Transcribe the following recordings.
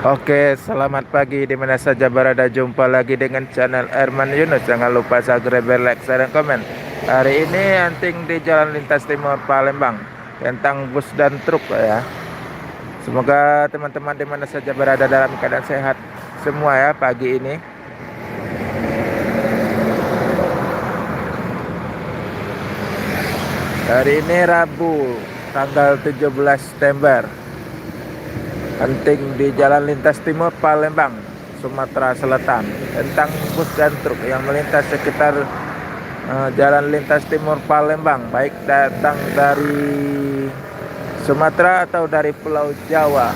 Oke, selamat pagi di mana saja berada. Jumpa lagi dengan channel Erman Yunus. Jangan lupa subscribe, like, share, dan komen. Hari ini anting di Jalan Lintas Timur Palembang tentang bus dan truk ya. Semoga teman-teman di mana saja berada dalam keadaan sehat semua ya pagi ini. Hari ini Rabu, tanggal 17 September. Anting di Jalan Lintas Timur Palembang, Sumatera Selatan, tentang bus dan truk yang melintas sekitar Jalan Lintas Timur Palembang, baik datang dari Sumatera atau dari Pulau Jawa.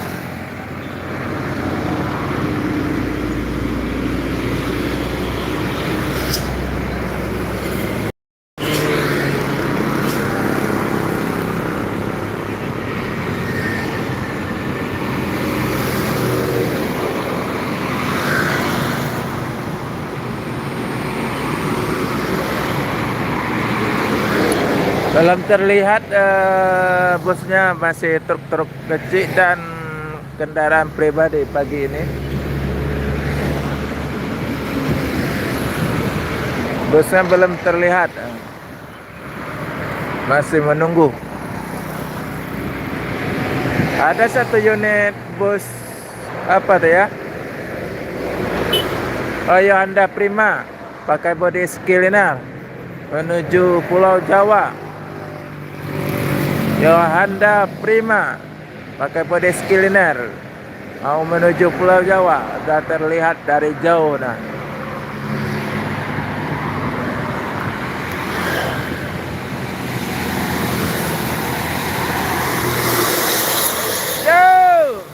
Belum terlihat busnya, masih truk-truk kecil dan kendaraan pribadi pagi ini. Busnya belum terlihat, masih menunggu. Ada satu unit bus apa tuh ya? Oh, Honda Prima pakai bodi Skyliner menuju Pulau Jawa. Honda Prima pakai bodi Skyliner mau menuju Pulau Jawa, sudah terlihat dari jauh nah. Yo!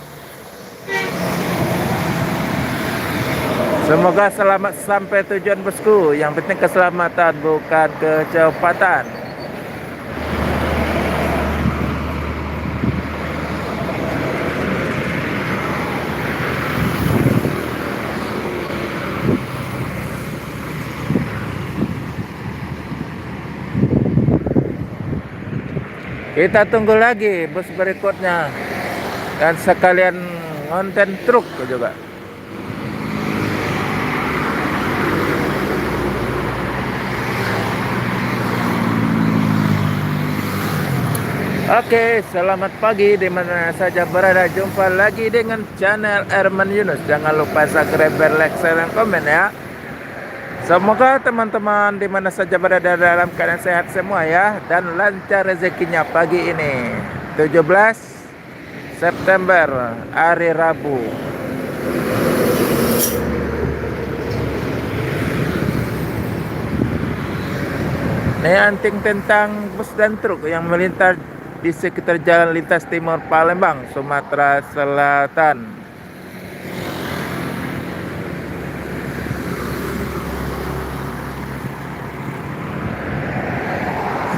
Semoga selamat sampai tujuan bosku. Yang penting keselamatan, bukan kecepatan. Kita tunggu lagi bus berikutnya dan sekalian konten truk juga. Oke, selamat pagi di mana saja berada. Jumpa lagi dengan channel Erman Yunus. Jangan lupa subscribe, like, share, dan komen ya. Semoga teman-teman di mana saja berada dalam keadaan sehat semua ya, dan lancar rezekinya pagi ini 17 September, hari Rabu. Ini anting tentang bus dan truk yang melintas di sekitar Jalan Lintas Timur Palembang, Sumatera Selatan.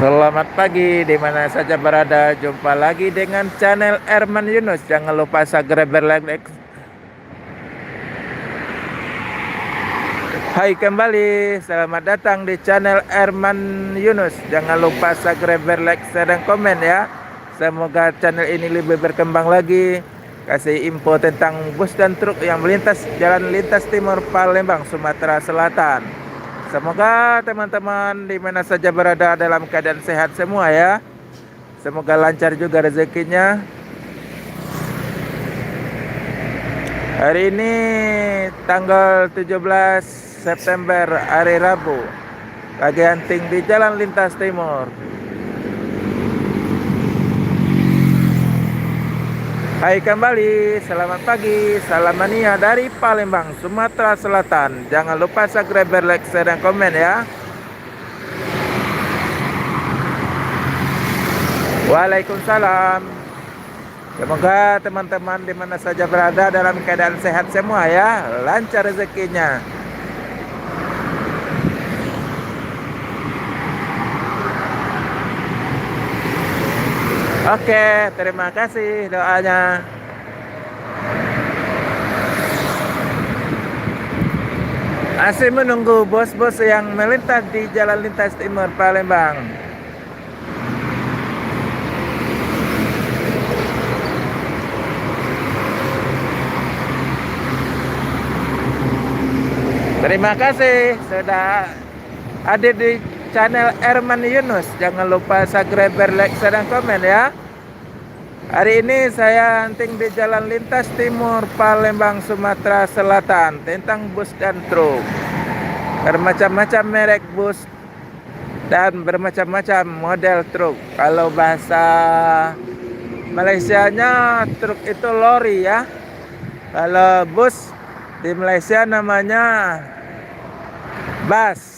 Selamat pagi di mana saja berada. Jumpa lagi dengan channel Erman Yunus. Jangan lupa subscribe, like. Hai kembali, selamat datang di channel Erman Yunus. Jangan lupa subscribe, like, share, dan komen ya. Semoga channel ini lebih berkembang lagi, kasih info tentang bus dan truk yang melintas Jalan Lintas Timur Palembang, Sumatera Selatan. Semoga teman-teman di mana saja berada dalam keadaan sehat semua ya. Semoga lancar juga rezekinya. Hari ini tanggal 17 September, hari Rabu. Lagi anting di Jalan Lintas Timur. Hai kembali, selamat pagi, salam mania dari Palembang, Sumatera Selatan. Jangan lupa subscribe, like, share, dan komen ya. Waalaikumsalam. Semoga teman-teman di mana saja berada dalam keadaan sehat semua ya, lancar rezekinya. Oke, terima kasih doanya. Masih menunggu bos-bos yang melintas di Jalan Lintas Timur Palembang. Terima kasih sudah hadir di channel Herman Yunus. Jangan lupa subscribe, like, share, dan komen ya. Hari ini saya hunting di Jalan Lintas Timur Palembang, Sumatera Selatan tentang bus dan truk. Bermacam-macam merek bus dan bermacam-macam model truk. Kalau bahasa Malaysianya truk itu lori ya. Kalau bus di Malaysia namanya bus.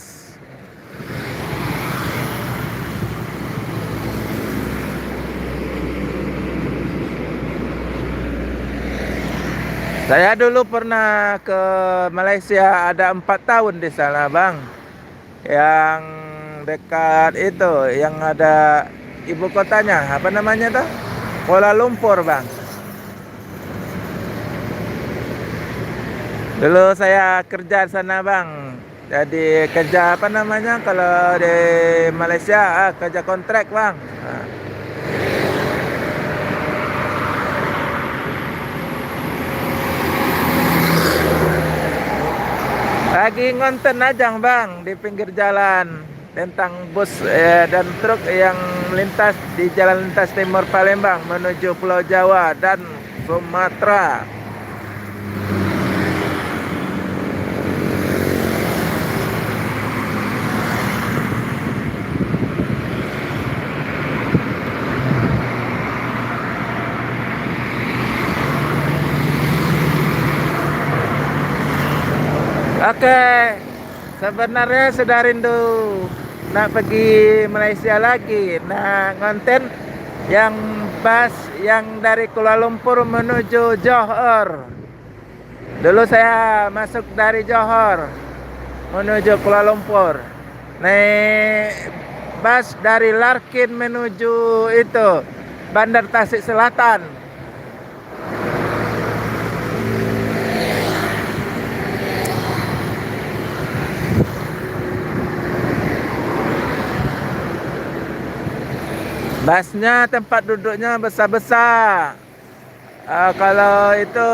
Saya dulu pernah ke Malaysia, ada 4 tahun di sana bang. Yang dekat itu, yang ada ibu kotanya, apa namanya tuh? Kuala Lumpur bang. Dulu saya kerja di sana bang. Jadi kerja apa namanya kalau di Malaysia, kerja kontrak bang. Lagi ngonten aja bang di pinggir jalan tentang bus dan truk yang melintas di Jalan Lintas Timur Palembang menuju Pulau Jawa dan Sumatera. Oke, sebenarnya sudah rindu nak pergi Malaysia lagi. Nah, ngonten yang bus yang dari Kuala Lumpur menuju Johor. Dulu saya masuk dari Johor menuju Kuala Lumpur. Naik bus dari Larkin menuju itu Bandar Tasik Selatan. Busnya tempat duduknya besar-besar. Kalau itu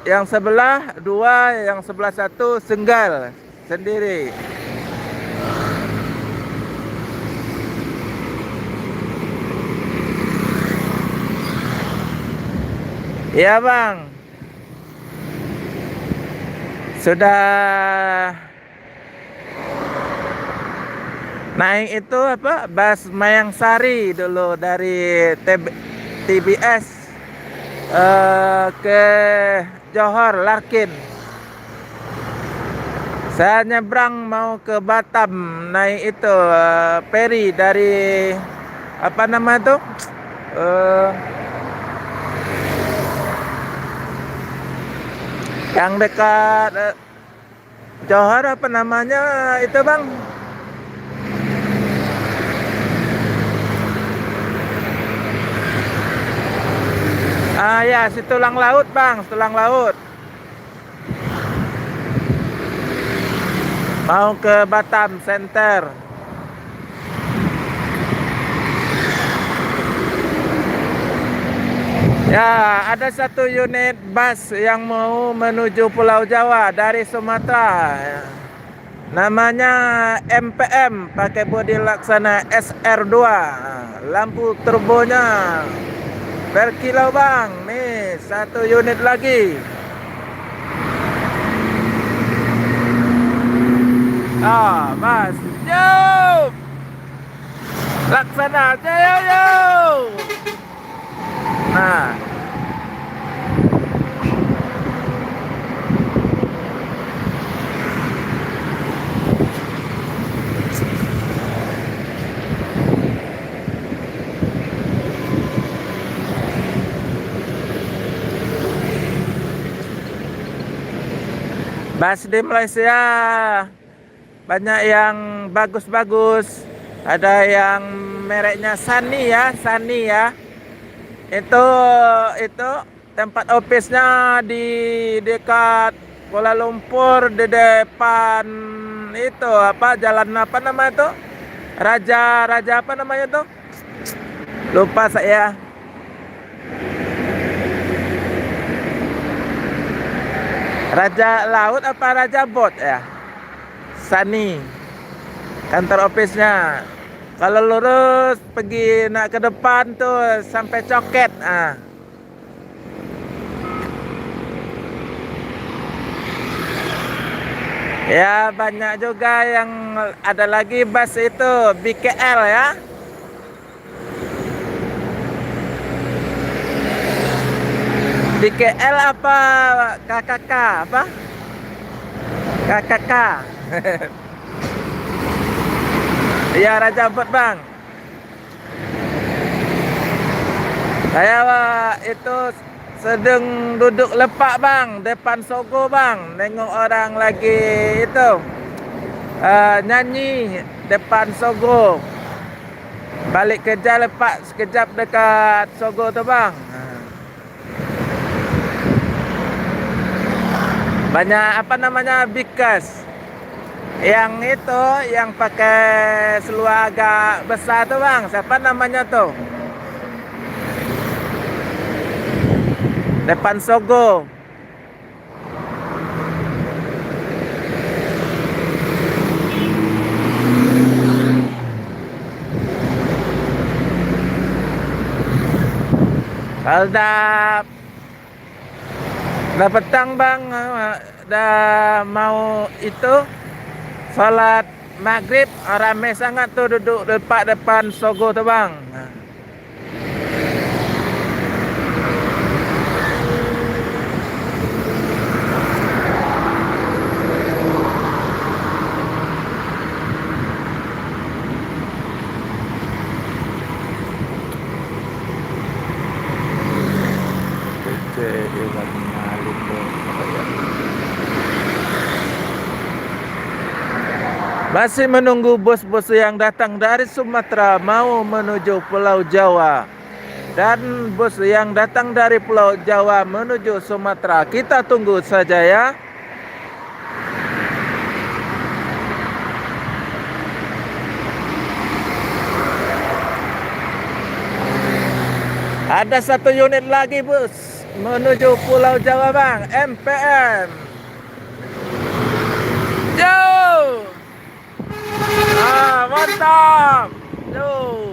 yang sebelah 2, yang sebelah 1 senggal sendiri. Iya bang. Sudah naik itu apa? Bus Mayang Sari dulu dari TBS ke Johor Larkin. Saya nyebrang mau ke Batam, naik itu ferry dari apa nama itu? Yang dekat Johor apa namanya itu bang? Ya, si Tulang Laut bang, Tulang Laut. Mau ke Batam Center. Ya, ada satu unit bus yang mau menuju Pulau Jawa dari Sumatera. Namanya MPM, pakai bodi laksana SR2. Lampu turbonya berkilau bang. Nih, satu unit lagi. Mas, yuk. Laksana aja yuk. Nah, bus di Malaysia banyak yang bagus-bagus. Ada yang mereknya Sunny ya. Itu tempat office-nya di dekat Kuala Lumpur, di depan itu apa jalan apa nama itu? Raja apa namanya tuh? Lupa saya. . Raja Laut apa Raja Bot ya? Sani. Kantor office-nya. Kalau lurus pergi nak ke depan tuh sampai Coket. Ya banyak juga yang ada lagi bus itu BKL ya. BKL apa KKK apa? KKK. Iya Raja Bot bang. Saya itu sedang duduk lepak bang depan Sogo bang, nengok orang lagi itu nyanyi depan Sogo. Balik kerja lepak sekejap dekat Sogo tu bang. Banyak apa namanya bikas. Yang itu yang pakai seluar agak besar tuh bang, siapa namanya tuh? Depan Sogo. Kalau dah petang bang, dah mau itu salat maghrib, ramai sangat tuh duduk depan Sogo tuh bang. Masih menunggu bos-bos yang datang dari Sumatera mau menuju Pulau Jawa. Dan bos yang datang dari Pulau Jawa menuju Sumatera, kita tunggu saja ya. Ada satu unit lagi bos menuju Pulau Jawa bang, MPM. Jauh. Mantap. Jauh.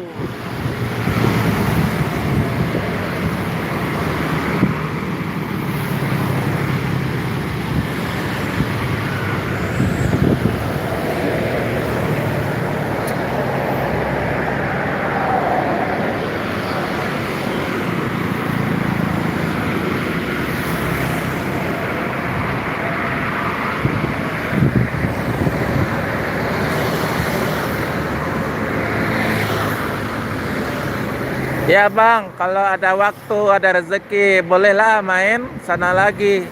Ya bang, kalau ada waktu, ada rezeki, bolehlah main sana lagi.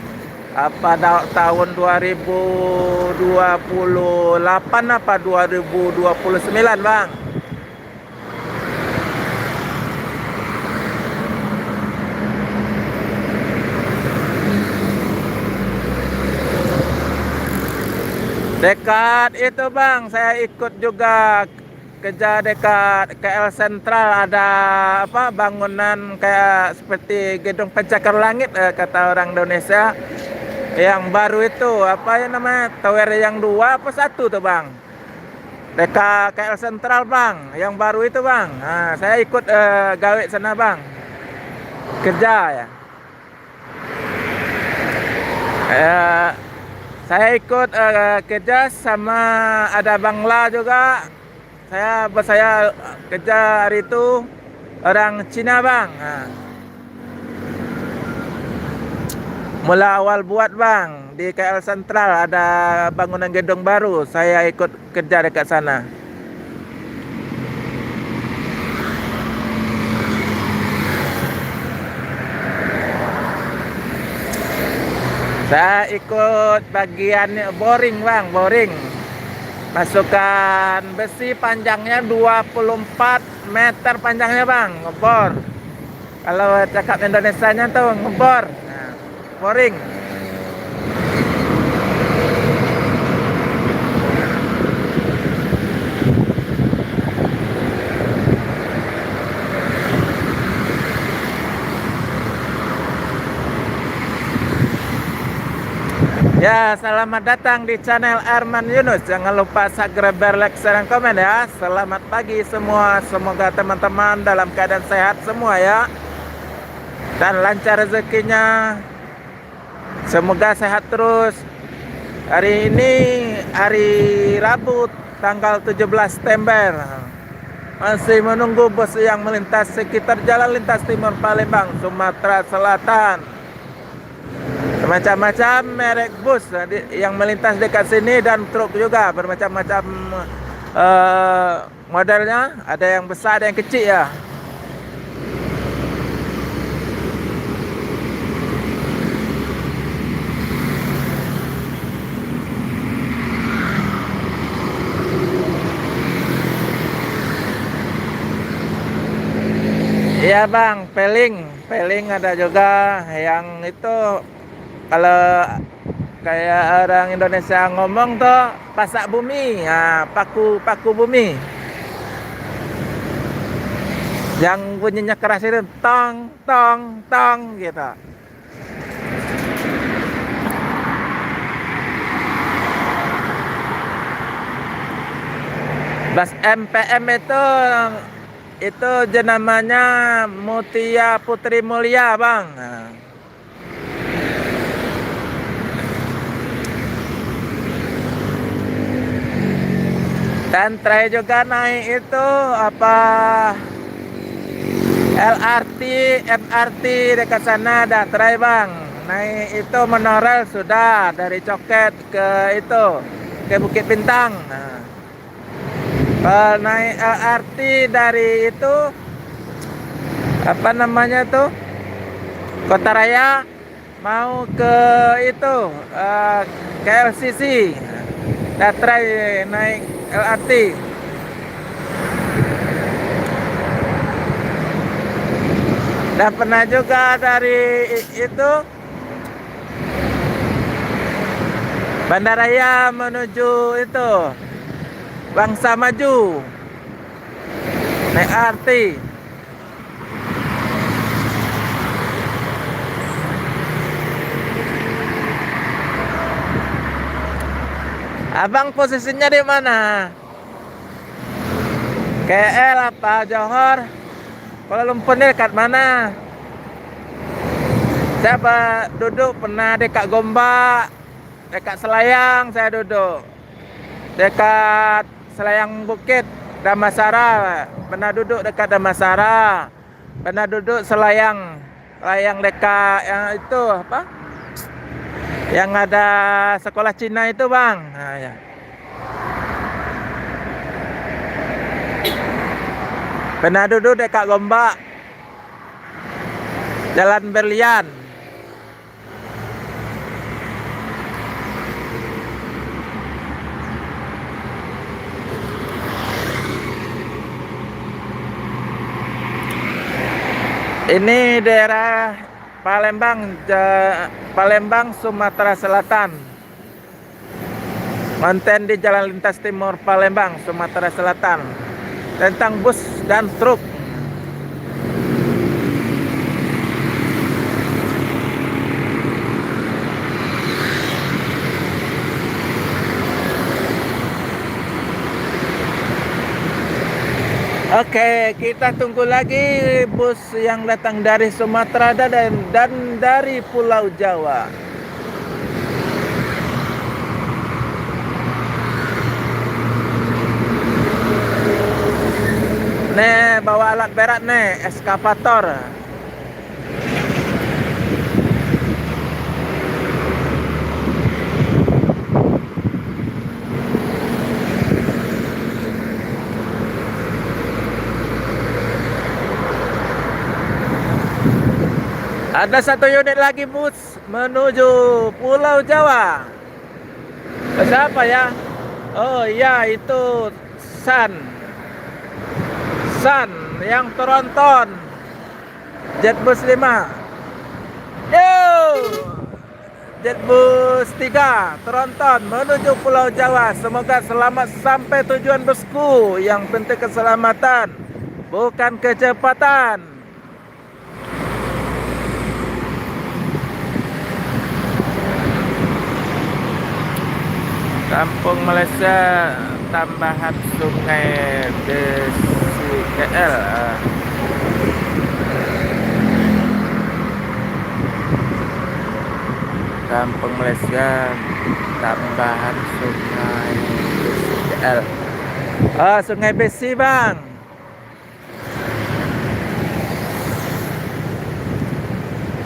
Pada tahun 2028 apa 2029 bang. Dekat itu bang, saya ikut juga kerja dekat KL Sentral, ada apa bangunan kayak seperti gedung pencakar langit kata orang Indonesia. Yang baru itu apa ya namanya, tower yang 2 apa 1 tuh bang, dekat KL Sentral bang, yang baru itu bang. Saya ikut gawe sana bang, kerja ya. Saya ikut kerja sama ada Bangla juga. Bos saya kerja hari itu orang Cina bang. Mula awal buat bang di KL Sentral ada bangunan gedung baru, saya ikut kerja dekat sana. Saya ikut bagian boring bang, boring. Masukkan besi panjangnya 24 meter panjangnya bang, ngebor. Kalau cakap Indonesianya tuh ngebor, boring. Ya, selamat datang di channel Arman Yunus. Jangan lupa subscribe, like, share, dan komen ya. Selamat pagi semua. Semoga teman-teman dalam keadaan sehat semua ya. Dan lancar rezekinya. Semoga sehat terus. Hari ini hari Rabu tanggal 17 September. Masih menunggu bus yang melintas sekitar Jalan Lintas Timur Palembang, Sumatera Selatan. Macam-macam merek bus yang melintas dekat sini dan truk juga bermacam-macam modelnya. Ada yang besar, ada yang kecil ya. Iya bang, peling ada juga yang itu. Kalau kayak orang Indonesia ngomong tuh pasak bumi, nah, paku bumi. Yang bunyinya keras itu tong tong tong gitu. Bas MPM itu namanya Mutia Putri Mulia bang. Nah. Dan terakhir juga naik itu apa LRT, MRT dekat sana dah terakhir bang. Naik itu monorail sudah dari Coket ke itu ke Bukit Bintang. Nah. Kalau naik LRT dari itu apa namanya tuh Kota Raya mau ke itu ke LCC. Dah try naik LRT. Dan pernah juga dari itu Bandaraya menuju itu Bangsa Maju naik LRT. Abang posisinya di mana? KL apa Johor? Kuala Lumpur ini dekat mana? Saya duduk pernah dekat Gombak, dekat Selayang saya duduk. Dekat Selayang Bukit, Damansara. Pernah duduk dekat Damansara. Pernah duduk Selayang dekat yang itu apa? Yang ada sekolah Cina itu bang. Nah, ya. Pernah duduk dekat Gombak, Jalan Berlian. Ini daerah Palembang, Sumatera Selatan. Konten di Jalan Lintas Timur Palembang, Sumatera Selatan. Tentang bus dan truk. Oke, kita tunggu lagi bus yang datang dari Sumatera dan dari Pulau Jawa. Nih, bawa alat berat nih, eskavator. Ada satu unit lagi bus menuju Pulau Jawa. Siapa ya? Oh iya, itu Sun yang Tronton Jetbus 5. Yo, Jetbus 3 Tronton menuju Pulau Jawa. Semoga selamat sampai tujuan bosku. Yang penting keselamatan, bukan kecepatan. Kampung Malaysia tambahan Sungai Besi KL. Kampung Malaysia tambahan Sungai Besi KL. Sungai Besi bang.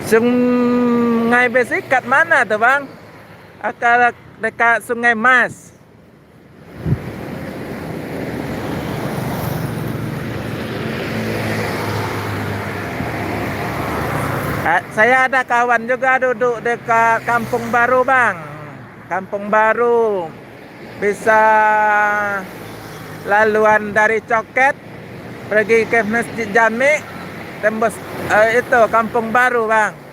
Sungai Besi kat mana tuh bang? Akal dekat Sungai Mas. Saya ada kawan juga duduk dekat Kampung Baru bang. Kampung Baru bisa laluan dari Coket pergi ke Masjid Jami, tembus itu Kampung Baru bang.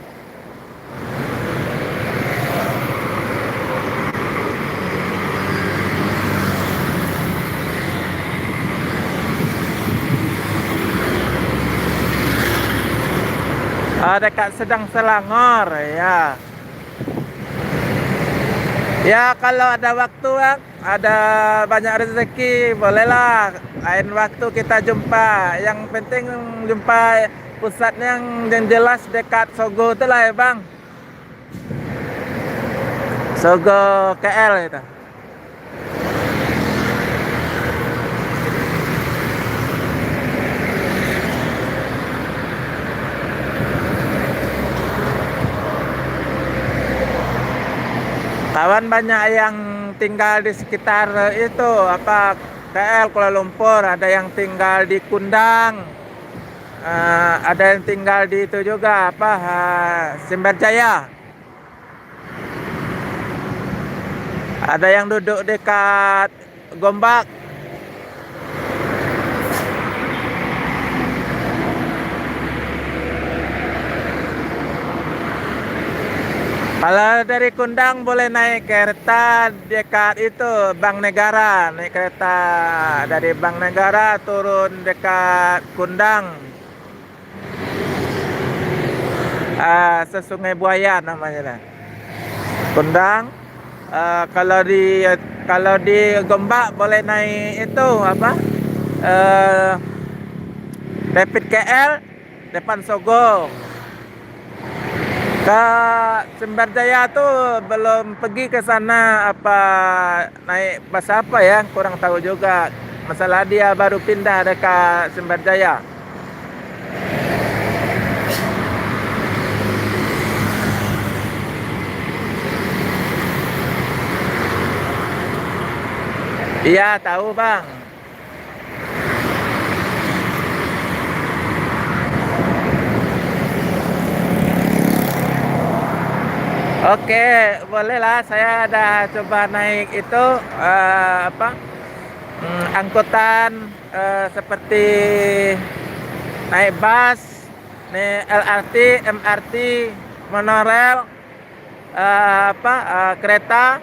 Dekat Sedang Selangor ya. Ya kalau ada waktu bang, ada banyak rezeki, bolehlah lain waktu kita jumpa. Yang penting jumpa pusatnya yang jelas dekat Sogo itu lah ya bang. Sogo KL itu. Kawan banyak yang tinggal di sekitar itu KL Kuala Lumpur, ada yang tinggal di Kundang, ada yang tinggal di itu juga Simberjaya, ada yang duduk dekat Gombak. Kalau dari Kundang boleh naik kereta dekat itu Bank Negara, naik kereta dari Bank Negara turun dekat Kundang, Sesungai Buaya namanya lah. Kundang. Kalau di Gombak boleh naik itu Rapid KL depan Sogo. Ke Simberjaya tuh belum pergi ke sana, naik bus apa ya, kurang tahu juga. Masalah dia baru pindah dekat Simberjaya. Iya tahu bang. Oke, bolehlah. Saya ada coba naik itu angkutan seperti naik bus, naik LRT, MRT, monorail, kereta.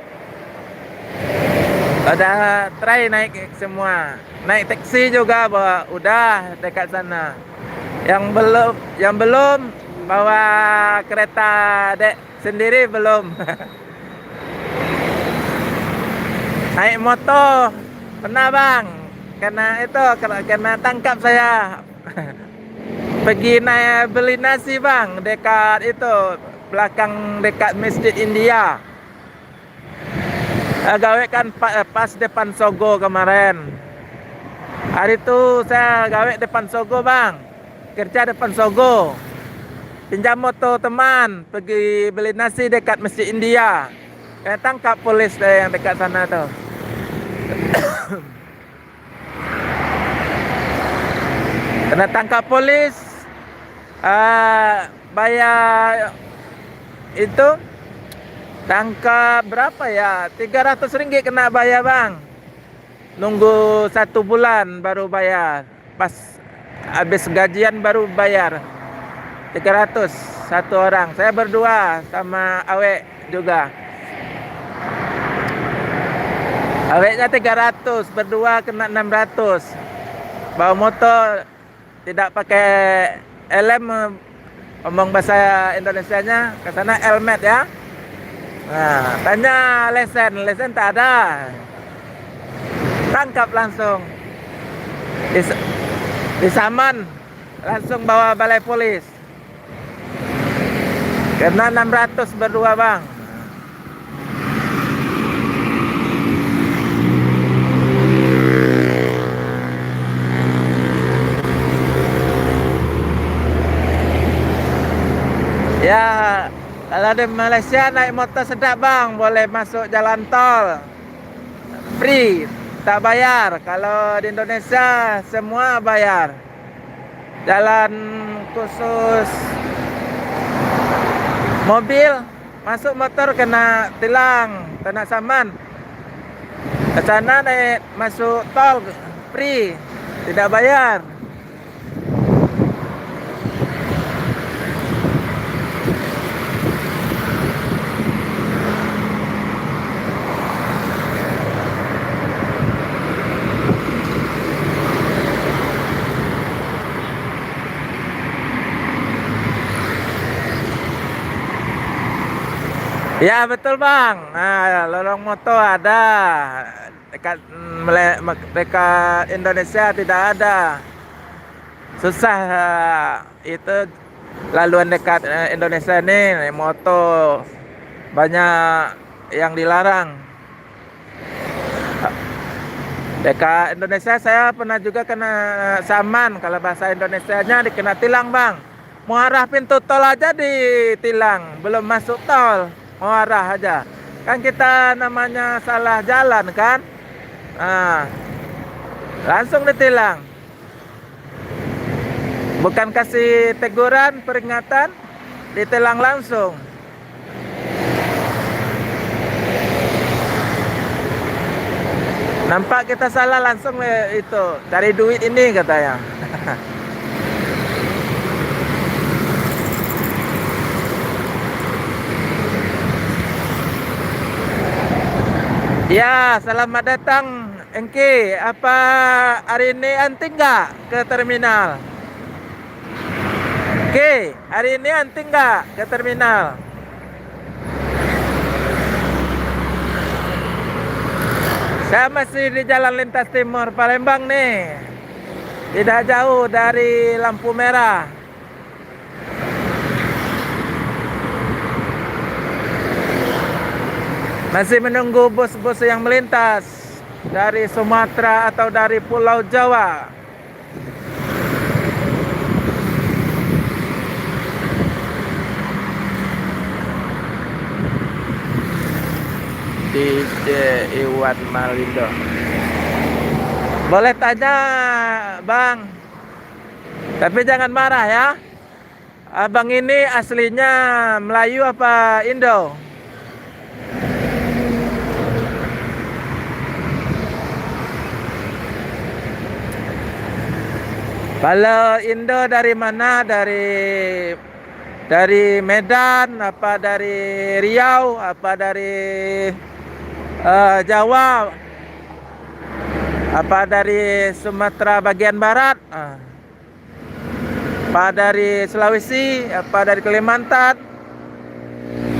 Ada try naik semua. Naik taksi juga udah dekat sana. Yang belum bawa kereta sendiri belum. Naik motor pernah bang, karena tangkap saya. Pergi naik beli nasi bang dekat itu belakang dekat Masjid India. Gawe kan pas depan Sogo kemarin. Hari itu saya gawe depan Sogo bang, kerja depan Sogo. Pinjam motor teman, pergi beli nasi dekat Masjid India. Tangkap polis yang dekat sana tuh. Kena tangkap polis, bayar itu tangkap berapa ya? 300 ringgit kena bayar bang. Nunggu 1 bulan baru bayar. Pas habis gajian baru bayar. 300 satu orang. Saya berdua sama awek juga. Aweknya 300, berdua kena 600. Bawa motor tidak pakai helm, ngomong bahasa Indonesianya ke sana helmet ya. Nah, tanya lesen tak ada. Tangkap langsung. Dis- Disaman, langsung bawa balai polis. Kena 600 berdua bang. Ya, kalau di Malaysia naik motor sedap bang, boleh masuk jalan tol, free, tak bayar. Kalau di Indonesia semua bayar. Jalan khusus mobil, masuk motor kena tilang, kena saman. Ke sana naik masuk tol, free, tidak bayar. Ya betul bang. Nah, lorong motor ada. Dekat Indonesia tidak ada. Susah itu laluan dekat Indonesia ini naik motor banyak yang dilarang. Dekat Indonesia saya pernah juga kena saman, kalau bahasa Indonesianya dikena tilang bang. Mau arah pintu tol aja ditilang, belum masuk tol, mau arah aja. Kan kita namanya salah jalan kan, nah, langsung ditilang. Bukan kasih teguran, peringatan, ditilang langsung. Nampak kita salah langsung itu, cari duit ini katanya. Ya, selamat datang Engki. Apa hari ini anti nggak ke terminal? Oke, hari ini anti nggak ke terminal? Saya masih di Jalan Lintas Timur Palembang nih. Tidak jauh dari lampu merah. Masih menunggu bus-bus yang melintas dari Sumatera atau dari Pulau Jawa. DJ Iwan Malindo. Boleh tanya bang, tapi jangan marah ya. Abang ini aslinya Melayu apa Indo? Kalau Indo dari mana? Dari Medan, apa dari Riau, apa dari Jawa, apa dari Sumatera bagian barat, apa dari Sulawesi, apa dari Kalimantan.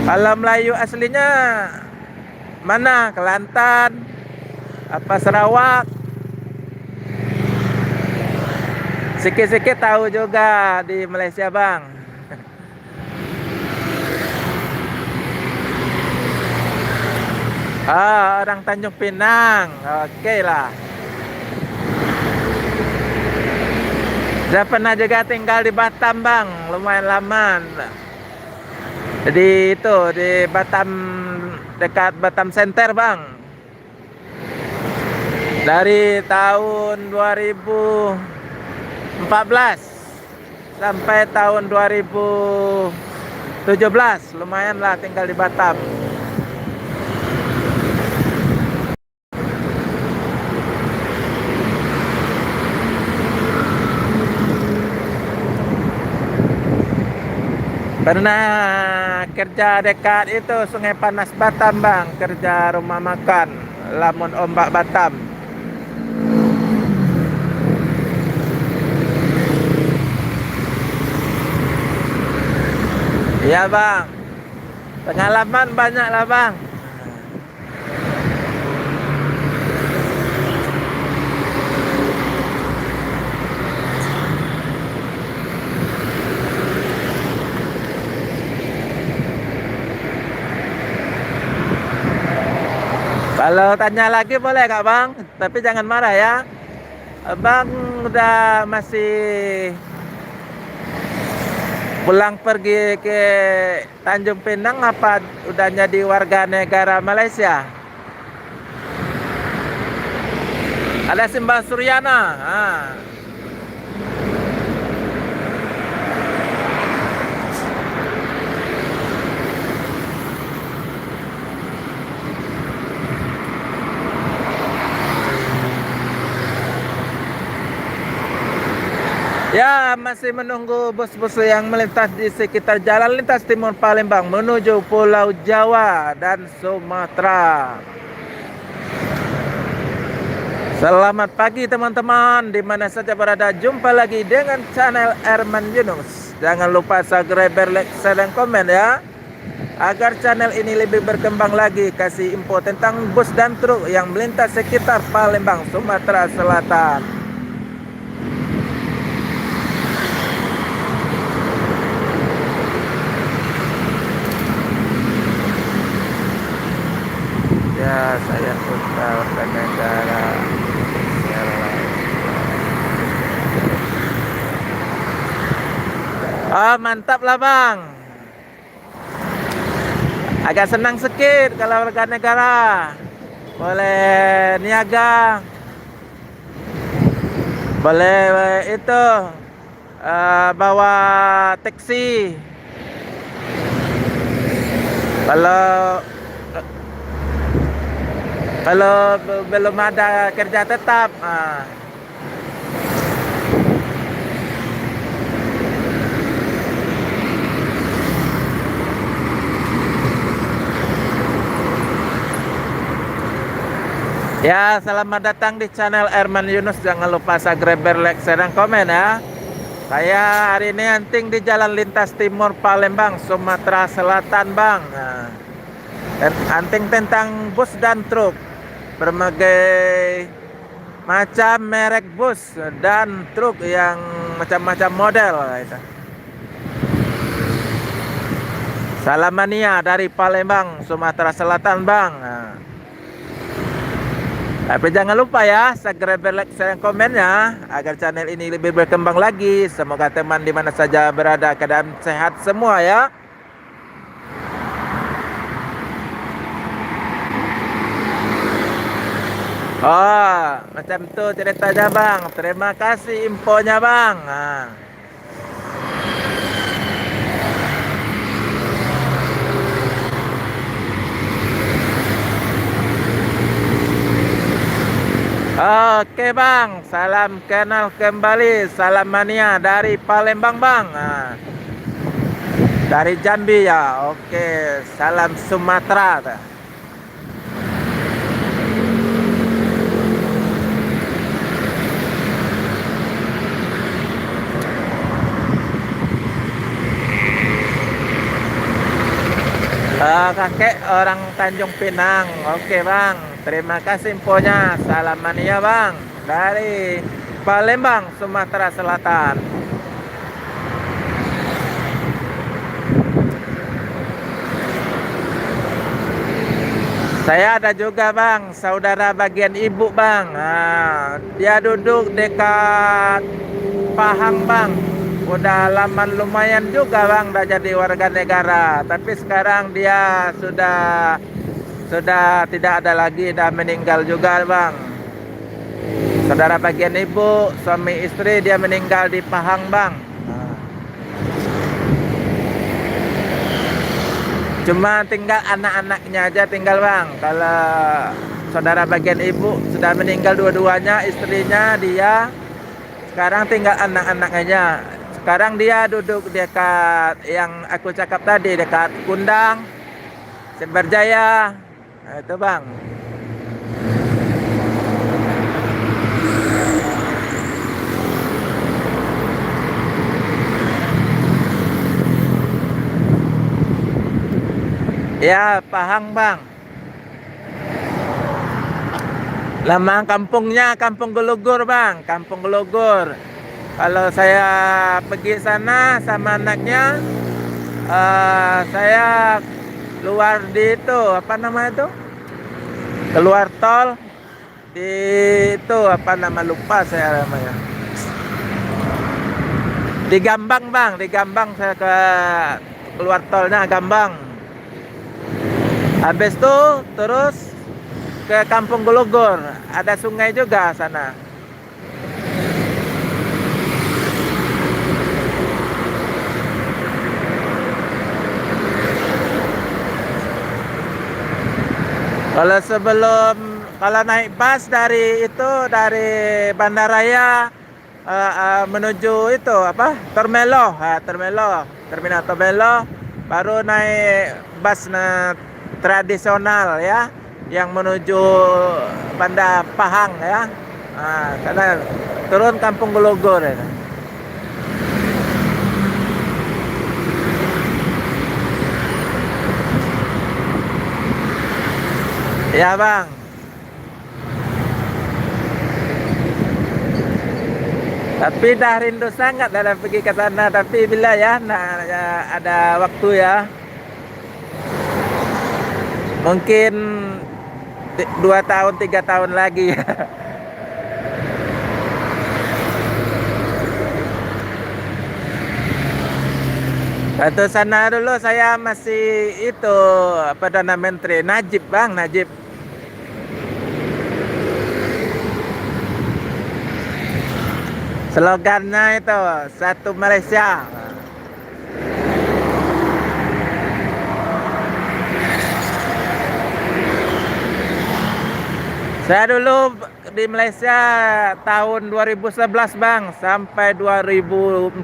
Kalau Melayu aslinya mana? Kelantan, apa Sarawak. Sikit-sikit tahu juga di Malaysia bang. Orang Tanjung Pinang. Oke lah. Saya pernah juga tinggal di Batam bang, lumayan lama. Jadi itu di Batam, dekat Batam Center bang. Dari tahun 2014 sampai tahun 2017, lumayan lah tinggal di Batam. Pernah kerja dekat itu Sungai Panas Batam bang, kerja rumah makan Lamun Ombak Batam. Iya bang. Pengalaman banyak lah bang. Kalau tanya lagi boleh kak bang, tapi jangan marah ya. Bang udah masih pulang pergi ke Tanjung Pinang apa udah jadi warga negara Malaysia? Ada Simbah Suryana. Ya, masih menunggu bus-bus yang melintas di sekitar jalan lintas timur Palembang menuju Pulau Jawa dan Sumatera. Selamat pagi teman-teman, di mana saja berada. Jumpa lagi dengan channel Erman Yunus. Jangan lupa subscribe, like, share, dan komen ya, agar channel ini lebih berkembang lagi. Kasih info tentang bus dan truk yang melintas sekitar Palembang, Sumatera Selatan. Ya, saya putra warga negara Indonesia. Mantap lah bang. Agak senang sedikit kalau warga negara. Boleh niaga. Boleh itu bawa taksi. Kalau belum ada kerja tetap. Ya, selamat datang di channel Erman Yunus. Jangan lupa subscribe, like, share, dan komen ya. Saya hari ini hunting di Jalan Lintas Timur Palembang, Sumatera Selatan bang. Hunting tentang bus dan truk, berbagai macam merek bus dan truk yang macam-macam model gitu. Salam mania dari Palembang, Sumatera Selatan bang. Tapi jangan lupa ya, subscribe, like, share, komennya agar channel ini lebih berkembang lagi. Semoga teman di mana saja berada keadaan sehat semua ya. Oh, macam tu ceritanya bang. Terima kasih infonya bang. Oke bang, salam kenal kembali, salam mania dari Palembang bang. Dari Jambi ya. Oke, salam Sumatera. Kakek orang Tanjung Pinang. Oke bang, terima kasih infonya. Salam mania bang dari Palembang, Sumatera Selatan. Saya ada juga bang, saudara bagian ibu bang. Dia duduk dekat Pahang bang. Udah lama lumayan juga bang, udah jadi warga negara. Tapi sekarang dia sudah tidak ada lagi, udah meninggal juga bang. Saudara bagian ibu, suami istri, dia meninggal di Pahang bang. Cuma tinggal anak-anaknya aja tinggal bang. Kalau saudara bagian ibu sudah meninggal dua-duanya, istrinya, dia. Sekarang tinggal anak-anaknya. Sekarang dia duduk dekat yang aku cakap tadi, dekat Kundang, Semberjaya. Nah, itu bang. Ya, Pahang bang. Lama kampungnya Kampung Gelugur bang, Kampung Gelugur. Kalau saya pergi sana sama anaknya, saya keluar di itu apa namanya itu? Keluar tol di itu apa nama lupa saya namanya. Di Gambang bang, di Gambang saya ke keluar tolnya Gambang. Habis itu terus ke Kampung Gelugur, ada sungai juga sana. Kalau sebelum kalau naik bus dari itu dari Bandaraya menuju itu apa Termelo, Terminal Termelo, baru naik bus tradisional ya yang menuju Bandar Pahang ya. Sana turun Kampung Gelugur ya. Ya bang. Tapi dah rindu sangat dah pergi ke sana. Tapi bila ya, ada waktu ya. Mungkin 2 tahun 3 tahun lagi. Waktu sana dulu saya masih itu Perdana Menteri Najib bang, Najib. Slogannya itu satu Malaysia. Saya dulu di Malaysia tahun 2011 bang sampai 2014.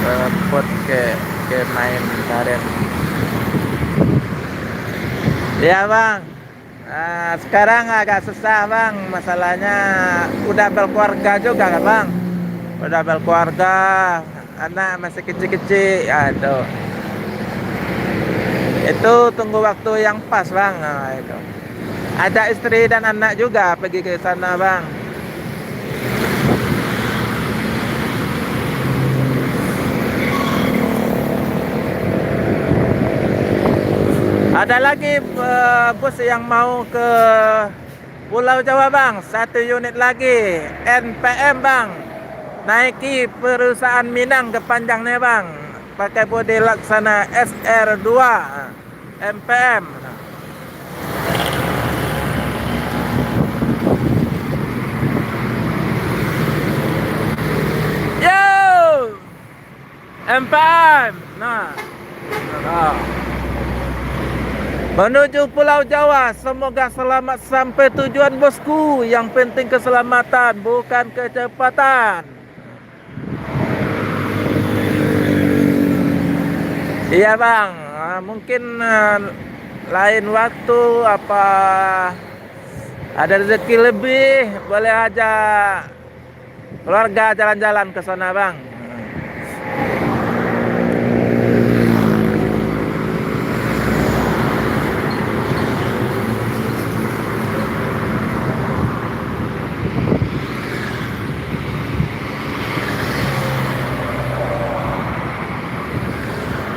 Repot ke main karet. Ya bang. Sekarang agak susah bang, masalahnya udah berkeluarga juga kan bang, udah berkeluarga, anak masih kecil-kecil, aduh. Itu tunggu waktu yang pas bang, itu. Ada istri dan anak juga pergi ke sana bang. Ada lagi bus yang mau ke Pulau Jawa bang, 1 unit lagi, NPM bang, naiki perusahaan Minang ke panjangnya bang, pakai bodi Laksana SR2 NPM. Yo, NPM, nah. Menuju Pulau Jawa, semoga selamat sampai tujuan bosku. Yang penting keselamatan, bukan kecepatan. Iya bang, mungkin lain waktu apa ada rezeki lebih, boleh aja keluarga jalan-jalan ke sana bang.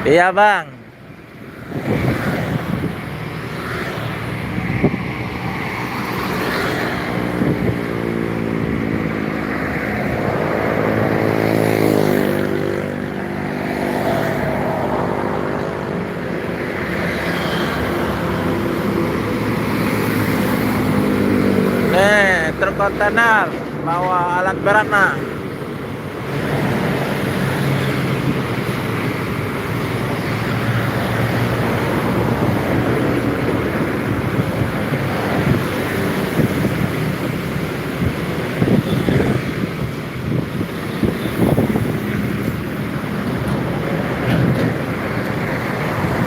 Iya bang. Nih, truk kontainer bawa alat berat nah.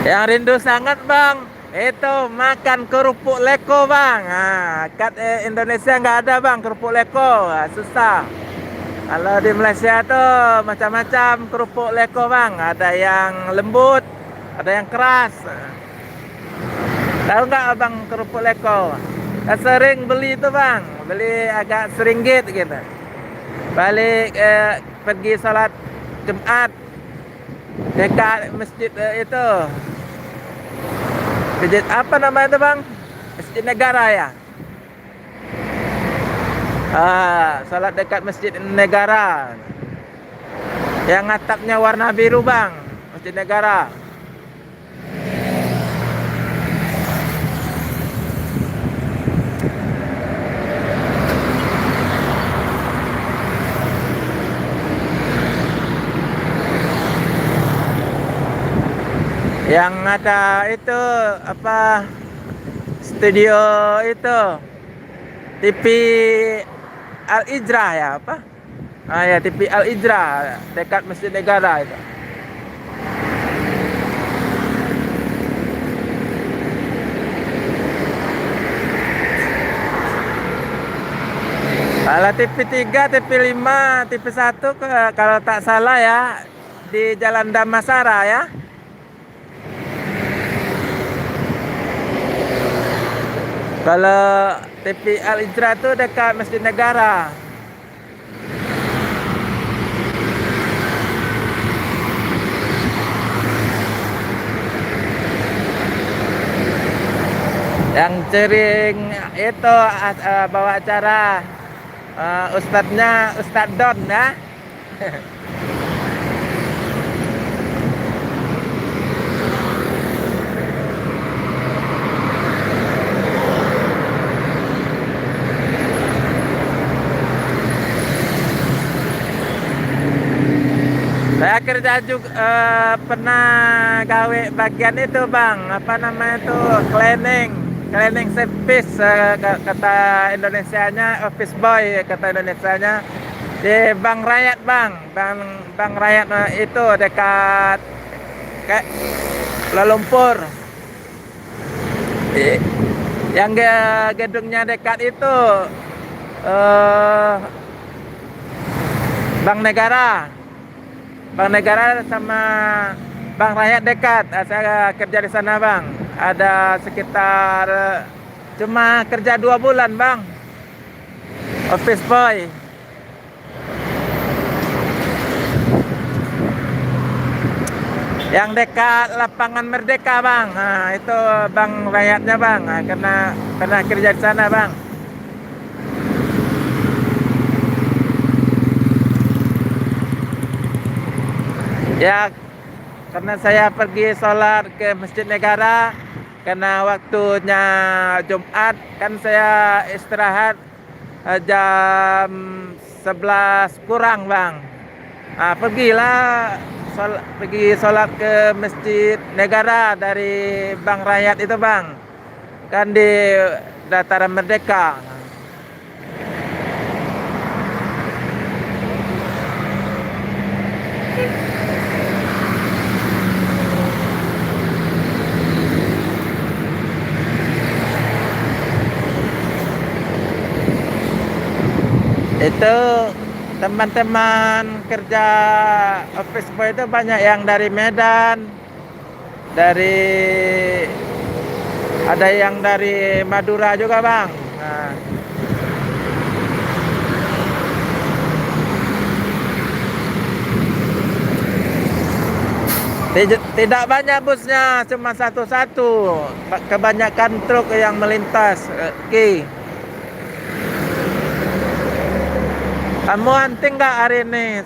Yang rindu sangat bang, Itu makan kerupuk leko bang. Kat Indonesia nggak ada bang kerupuk leko, susah. Kalau di Malaysia tuh macam-macam kerupuk leko bang. Ada yang lembut, ada yang keras. Tahu nggak abang kerupuk leko? Saya sering beli itu bang, beli agak seringgit gitu. Balik pergi salat Jumat dekat masjid itu. Masjid apa namanya itu bang? Masjid Negara ya. Salat dekat Masjid Negara. Yang atapnya warna biru bang, Masjid Negara. Yang ada itu apa? Studio itu TV Al Ijrah ya apa? Ya TV Al Ijrah dekat Masjid Negara itu. Kalau TV3, TV5, TV1 kalau tak salah ya di Jalan Damasara ya. Kalau TV Al Ijrah itu dekat Masjid Negara. Yang sering itu bawa acara ustadznya Ustadz Don ya. Saya kerja juga pernah gawe bagian itu bang, apa namanya itu cleaning service kata Indonesianya, office boy kata Indonesianya di Bank Rakyat bang, Bank Rakyat itu dekat kayak Kuala Lumpur. Yang gedungnya dekat itu Bank Negara. Bank Negara sama Bank Rakyat dekat. Saya kerja di sana bang. Ada sekitar cuma kerja 2 bulan bang. Office boy. Yang dekat lapangan Merdeka bang. Itu Bank Rakyatnya bang. Karena pernah kerja di sana bang. Ya, karena saya pergi sholat ke Masjid Negara, karena waktunya Jumat, kan saya istirahat jam 11 kurang bang. Pergi sholat ke Masjid Negara dari Bank Rakyat itu bang, kan di Dataran Merdeka. Itu teman-teman kerja office boy itu banyak yang dari Medan, ada yang dari Madura juga bang. Tidak banyak busnya, cuma satu-satu. Kebanyakan truk yang melintas. Kamu hunting nggak hari ini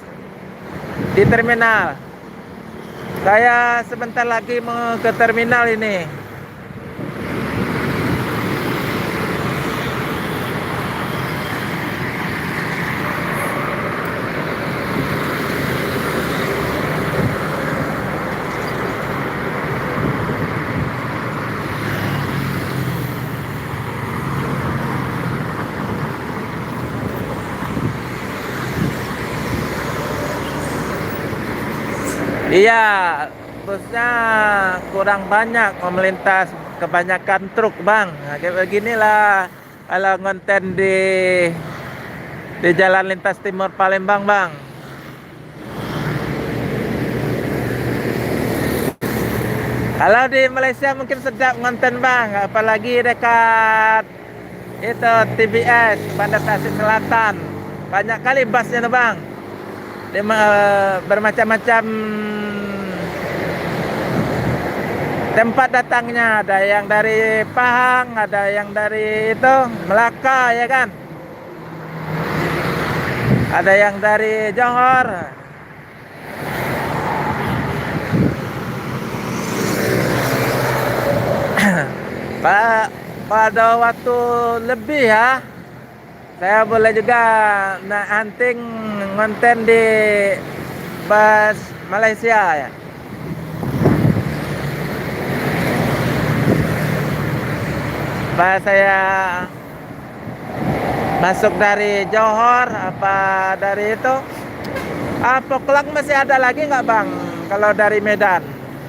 di terminal? Saya sebentar lagi mau ke terminal ini. Iya, busnya kurang banyak melintas kebanyakan truk bang. Nah, kayak beginilah kalau konten di Jalan Lintas Timur Palembang bang. Kalau di Malaysia mungkin sedap konten bang, apalagi dekat itu TBS Bandar Tasik Selatan. Banyak kali busnya tuh bang. Dia bermacam-macam tempat datangnya, ada yang dari Pahang, ada yang dari itu Melaka ya kan, ada yang dari Johor. Pada waktu lebih ya, saya boleh juga nak hunting konten di bus Malaysia ya. Pas saya masuk dari Johor apa dari itu, Poklang masih ada lagi nggak bang? Kalau dari Medan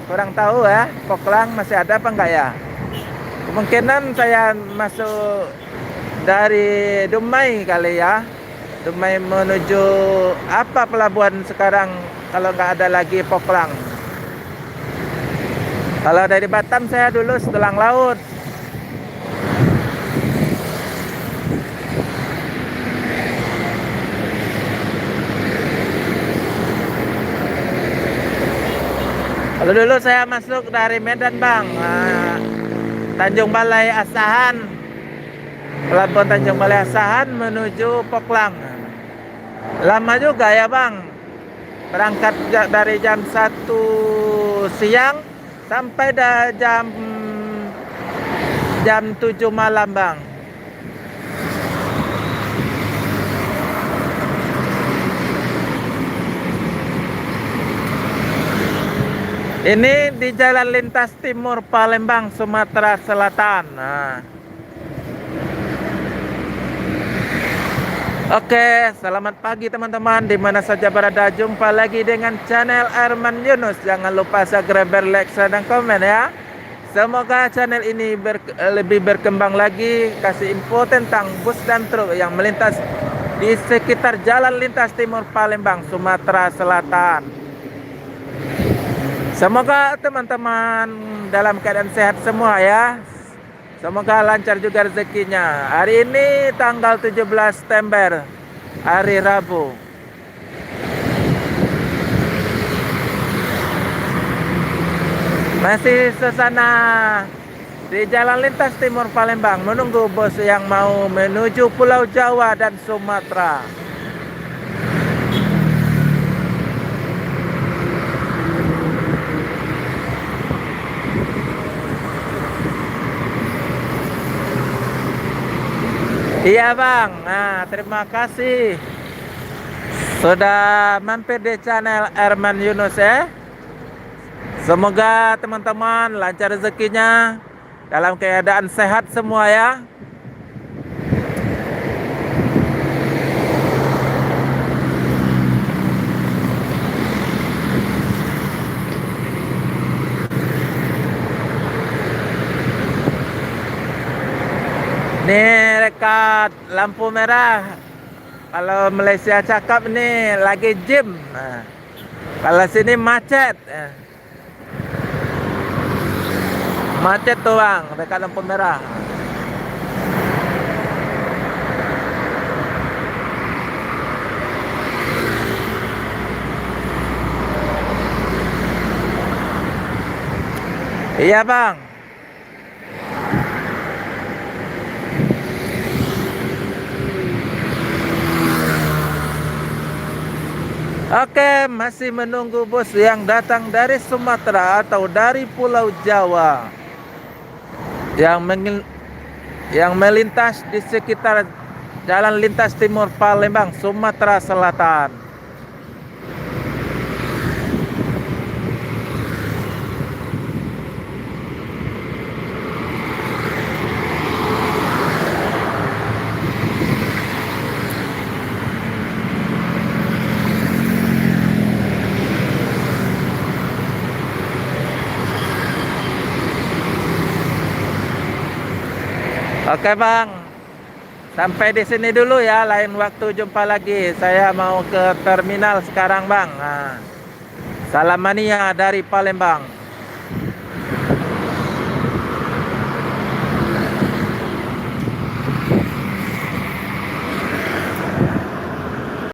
kurang tahu ya, Poklang masih ada apa enggak ya? Kemungkinan saya masuk dari Dumai kali ya, Dumai menuju apa pelabuhan sekarang kalau nggak ada lagi Poklang. Kalau dari Batam saya dulu setulang laut. Kalau dulu saya masuk dari Medan bang, Tanjung Balai Asahan, pelabuhan Tanjung Balai Asahan menuju Poklang. Lama juga ya bang, berangkat dari jam 1 siang sampai jam 7 malam bang. Ini di Jalan Lintas Timur Palembang, Sumatera Selatan. Nah. Oke, selamat pagi teman-teman, di mana saja berada. Jumpa lagi dengan channel Arman Yunus. Jangan lupa subscribe, like, share, dan komen ya. Semoga channel ini lebih berkembang lagi, kasih info tentang bus dan truk yang melintas di sekitar Jalan Lintas Timur Palembang, Sumatera Selatan. Semoga teman-teman dalam keadaan sehat semua ya. Semoga lancar juga rezekinya. Hari ini tanggal 17 September, hari Rabu. Masih suasana di Jalan Lintas Timur Palembang, menunggu bus yang mau menuju Pulau Jawa dan Sumatera. Iya bang, nah terima kasih sudah mampir di channel Arman Yunus ya. Semoga teman-teman lancar rezekinya, dalam keadaan sehat semua ya. Ini dekat lampu merah. Kalau Malaysia cakap nih lagi gym. Nah, kalau sini macet. Macet tuh bang, dekat lampu merah. Iya bang. Oke, masih menunggu bus yang datang dari Sumatera atau dari Pulau Jawa yang melintas di sekitar Jalan Lintas Timur Palembang, Sumatera Selatan. Oke Bang, sampai di sini dulu ya. Lain waktu jumpa lagi. Saya mau ke terminal sekarang Bang. Nah, salam mania dari Palembang.